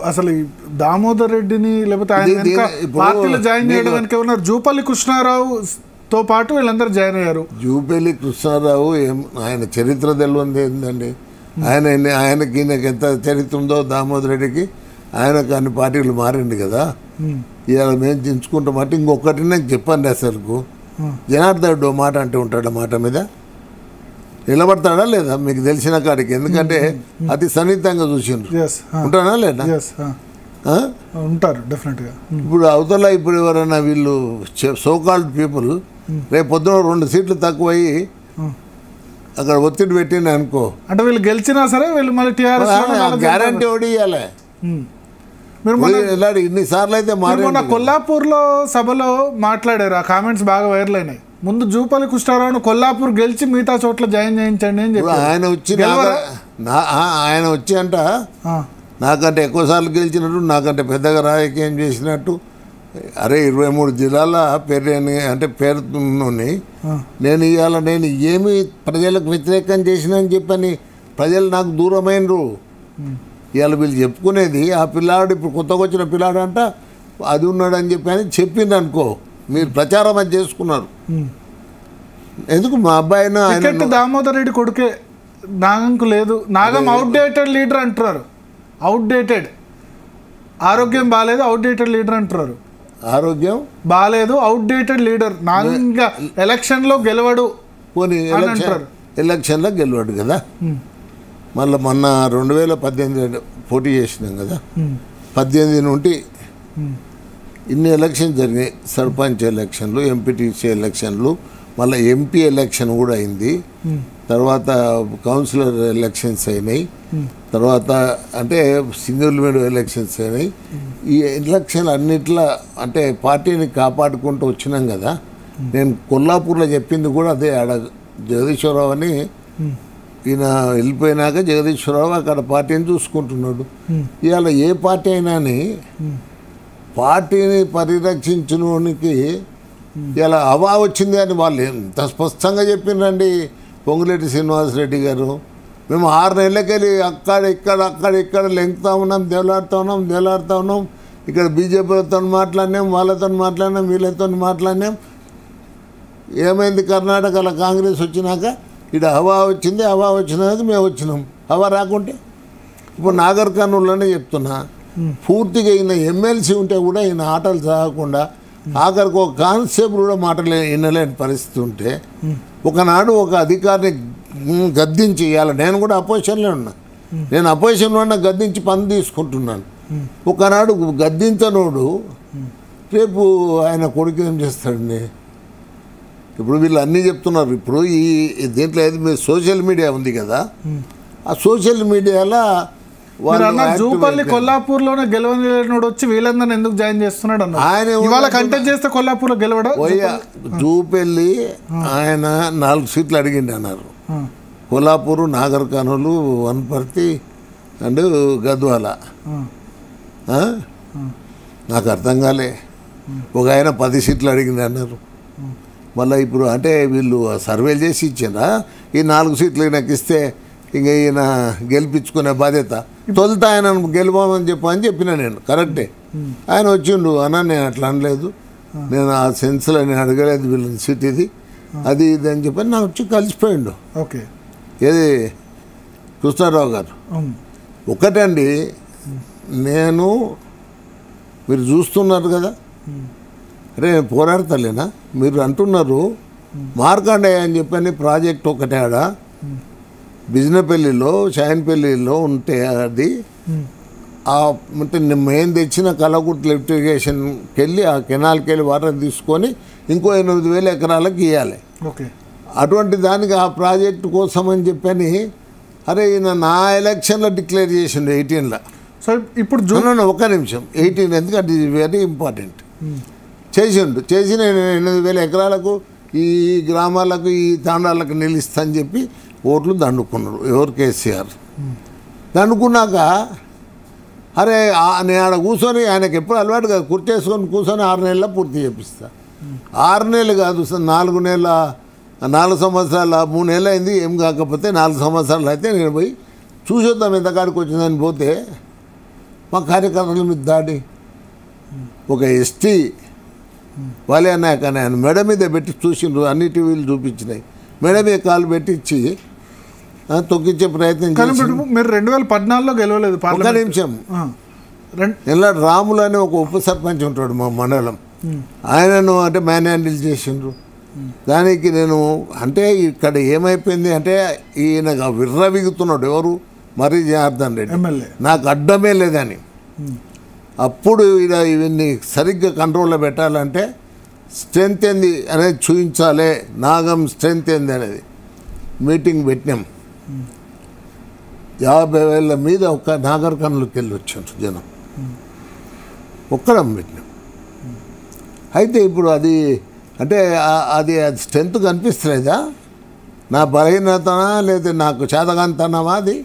అసలు ఈ దామోదర్ రెడ్డిని లేకపోతే ఆయన వెనక పార్టీలో జాయిన్ చేయడం వెనక ఉన్నారు జూపల్లి కృష్ణారావుతో పాటు వీళ్ళందరూ జాయిన్ అయ్యారు. జూపల్లి కృష్ణారావు ఆయన చరిత్ర తెలియదు ఏంటండి, ఆయనకి ఈయనకి ఎంత చరిత్ర ఉందో దామోదర్ రెడ్డికి, ఆయనకు అన్ని పార్టీలు మారింది కదా. ఇవాళ మేము దించుకుంటామంటే ఇంకొకటి నేను చెప్పండి, అసలుకు జనార్దన్ మాట అంటే ఉంటాడు, మాట మీద నిలబడతాడా లేదా మీకు తెలిసిన కాడికి, ఎందుకంటే అతి సన్నిహితంగా చూసిండ్రు. ఉంటాడా లేదా? ఉంటారు డెఫినెట్గా. ఇప్పుడు అవతల ఇప్పుడు ఎవరైనా వీళ్ళు సోకాల్డ్ పీపుల్ రేపు పొద్దున 2 సీట్లు తక్కువయ్యి అక్కడ ఒత్తిడి పెట్టింది అనుకో, అంటే వీళ్ళు గెలిచినా సరే వీళ్ళు మళ్ళీ టీఆర్ఎస్ గ్యారంటీ ఓడియాలి. మీరు ఇన్నిసార్లు అయితే మొన్న కొల్లాపూర్లో సభలో మాట్లాడారు, ఆ కామెంట్స్ బాగా వైరల్ అయినాయి. ముందు జూపల్లి కృష్ణారావును కొల్లాపూర్ గెలిచి మిగతా చోట్ల జాయిన్ చేయించండి అని చెప్పి ఆయన వచ్చి అంట నాకంటే ఎక్కువసార్లు గెలిచినట్టు, నాకంటే పెద్దగా రాజకీయం చేసినట్టు, అరే 23 జిల్లాల పేరుని నేను ఇవాళ నేను ఏమి ప్రజలకు వ్యతిరేకం చేసిన అని చెప్పని ప్రజలు నాకు దూరమైనరు. ఇవాళ వీళ్ళు చెప్పుకునేది ఆ పిల్లాడు ఇప్పుడు కొత్తగా వచ్చిన పిల్లాడు అంట అది ఉన్నాడు అని చెప్పి అని చెప్పింది అనుకో, మీరు ప్రచారం అది చేసుకున్నారు. ఎందుకు మా అబ్బాయిని దామోదర్ రెడ్డి కొడుకే నాగంకు లేదు, నాగం అవుట్డేటెడ్ లీడర్ అంటున్నారు. అవుట్డేటెడ్, ఆరోగ్యం బాగాలేదు, అవుట్డేటెడ్ లీడర్ అంటున్నారు. ఆరోగ్యం బాగాలేదు, అవుట్డేటెడ్ లీడర్, నాగంగా ఎలక్షన్లో గెలవడు. పోనీ ఎలక్షన్లో గెలవాడు కదా, మళ్ళీ మొన్న 2018 పోటీ చేసినాం కదా, 18 నుండి ఇన్ని ఎలక్షన్ జరిగినాయి, సర్పంచ్ ఎలక్షన్లు, ఎంపీటీసీ ఎలక్షన్లు, మళ్ళీ ఎంపీ ఎలక్షన్ కూడా అయింది, తర్వాత కౌన్సిలర్ ఎలక్షన్స్ అయినాయి, తర్వాత అంటే సింగిల్ విండో ఎలక్షన్స్ అయినాయి. ఈ ఎలక్షన్లు అన్నిట్లో అంటే పార్టీని కాపాడుకుంటూ వచ్చినాం కదా. నేను కొల్లాపూర్లో చెప్పింది కూడా అదే, ఆడ జగదీశ్వరరావు అని ఈయన వెళ్ళిపోయినాక జగదీశ్వరరావు అక్కడ పార్టీని చూసుకుంటున్నాడు. ఇవాళ ఏ పార్టీ అయినాని పార్టీని పరిరక్షించడానికి ఇలా హవా వచ్చింది అని వాళ్ళు ఎంత స్పష్టంగా చెప్పిండ్రండి. పొంగులేటి శ్రీనివాసరెడ్డి గారు, మేము 6 నెలలకెళ్ళి అక్కడ లెంకుతా ఉన్నాం, దేలాడుతూ ఉన్నాం, ఇక్కడ బీజేపీలతో మాట్లాడినాం, వాళ్ళతో మాట్లాడినాం, వీళ్ళతో మాట్లాడినాం. ఏమైంది, కర్ణాటకలో కాంగ్రెస్ వచ్చినాక ఇక్కడ హవా వచ్చింది, హవా వచ్చినాక మేము వచ్చినాం. హవా రాకుంటే ఇప్పుడు నాగర్ కర్నూలులోనే చెప్తున్నా, పూర్తిగా ఈయన ఎమ్మెల్సీ ఉంటే కూడా ఈయన ఆటలు సాగకుండా ఆఖరికి ఒక కానిస్టేబుల్ కూడా మాటలు వినలేని పరిస్థితి ఉంటే, ఒకనాడు ఒక అధికారిని గద్దించి, ఇవాళ నేను కూడా అపోజిషన్లో ఉన్నా, నేను అపోజిషన్లో ఉన్న గద్దించి పని తీసుకుంటున్నాను. ఒకనాడు గద్దించనోడు రేపు ఆయన కొడుకు ఏం చేస్తాడండి. ఇప్పుడు వీళ్ళు అన్నీ చెప్తున్నారు. ఇప్పుడు ఈ దీంట్లో ఏది మీరు సోషల్ మీడియా ఉంది కదా, ఆ సోషల్ మీడియాలో జూపల్లి కొల్లాపూర్లోనే గెలవనోడు వచ్చి వీళ్ళందరినీ ఎందుకు జాయిన్ చేస్తున్నాడు అన్న, ఆయన ఇవాళ కంటెస్ట్ చేస్తే కొల్లాపూర్లో గెలవడం. జూపల్లి ఆయన 4 సీట్లు అడిగిండి అన్నారు. కొల్లాపూరు, నాగర్ కర్నూలు, వనపర్తి అండ్ గద్వాల. నాకు అర్థం కాలే. ఒక ఆయన 10 సీట్లు అడిగింది అన్నారు. మళ్ళీ ఇప్పుడు అంటే వీళ్ళు సర్వేలు చేసి ఇచ్చారా, ఈ 4 సీట్లు నాకు ఇస్తే ఇంకా ఈయన గెలిపించుకునే బాధ్యత తొలుత ఆయన గెలవమని చెప్పిన నేను కరెక్టే. ఆయన వచ్చిండు అన్న, నేను అట్లా అనలేదు, నేను ఆ సెన్స్లో నేను అడగలేదు వీళ్ళని సీట్ ఇది అది ఇది అని చెప్పని నాకు వచ్చి కలిసిపోయిండు. ఓకే, ఏది కృష్ణారావు గారు ఒకటండి, నేను మీరు చూస్తున్నారు కదా, అరే నేను పోరాడతలేనా, మీరు అంటున్నారు మార్కండేయ అని చెప్పని ప్రాజెక్ట్ ఒకటే ఆడ బిజినపల్లిలో షాయిన్పల్లిలో ఉంటే అది అంటే మేము తెచ్చిన కలగుట్ లిఫ్ట్ ఇరిగేషన్కి వెళ్ళి ఆ కెనాల్కి వెళ్ళి వాటర్ తీసుకొని ఇంకో 8,000 ఎకరాలకు ఇవ్వాలి. ఓకే, అటువంటి దానికి ఆ ప్రాజెక్టు కోసం అని చెప్పని అరే ఈయన నా ఎలక్షన్లో డిక్లేర్ చేసిండు 18లో. సో ఇప్పుడు ఒక్క నిమిషం 18 ఎందుకంటే ఇది వెరీ ఇంపార్టెంట్. చేసి నేను 8,000 ఎకరాలకు ఈ గ్రామాలకు ఈ తాండాలకు నిలుస్తా అని చెప్పి ఓట్లు దండుకున్నారు. ఎవరు? కేసీఆర్. దండుకున్నాక అరే నేను ఆడ కూర్చొని, ఆయనకి ఎప్పుడు అలవాటు కాదు, కుర్చేసుకొని కూర్చొని 6 నెలల్లో పూర్తి చేపిస్తా. 6 నెలలు కాదు, 4 నెలల 4 సంవత్సరాల 3 నెలలు అయింది, ఏం కాకపోతే 4 సంవత్సరాలు అయితే నేను పోయి చూసొద్దాం ఎంతకాడికి వచ్చిందని పోతే మా కార్యకర్తల మీద దాడి. ఒక ఎస్టీ వాళ్ళే నాయక్ అని ఆయన మెడ మీద పెట్టి చూసిండ్రు, అన్ని టీవీలు చూపించినాయి. మెడ మీద కాలు పెట్టించి తొక్కించే ప్రయత్నం కానీ చేసి ఇప్పుడు మీరు 2014లో గెలవలేదు ఒక పార్లమెంట్. నిమిషం. ఆ. రెం- ఇలా రాములు అని ఒక ఉప సర్పంచ్ ఉంటాడు మా మండలం, ఆయనను అంటే మ్యాన్ హ్యాండిల్ చేసిండ్రు. దానికి నేను అంటే ఇక్కడ ఏమైపోయింది అంటే ఈయన విర్రవిగుతున్నాడు, ఎవరు మర్రి జనార్దన్ రెడ్డి, ఎమ్మెల్యే. నాకు అడ్డమే లేదని. అప్పుడు ఇలా ఇవన్నీ సరిగ్గా కంట్రోల్లో పెట్టాలంటే స్ట్రెంత్ ఏంది అనేది చూపించాలి, నాగం స్ట్రెంత్ ఏంది అనేది మీటింగ్ పెట్టినాం. 50,000 మీద ఒక్క నాగర్ కర్నూలుకి వెళ్ళి వచ్చారు జనం, ఒక్కడం పెట్టినాం. అయితే ఇప్పుడు అది అంటే అది స్ట్రెంత్ కనిపిస్తలేదా, నా బలహీనతనా లేదా నాకు చేతగాంతనమా అది?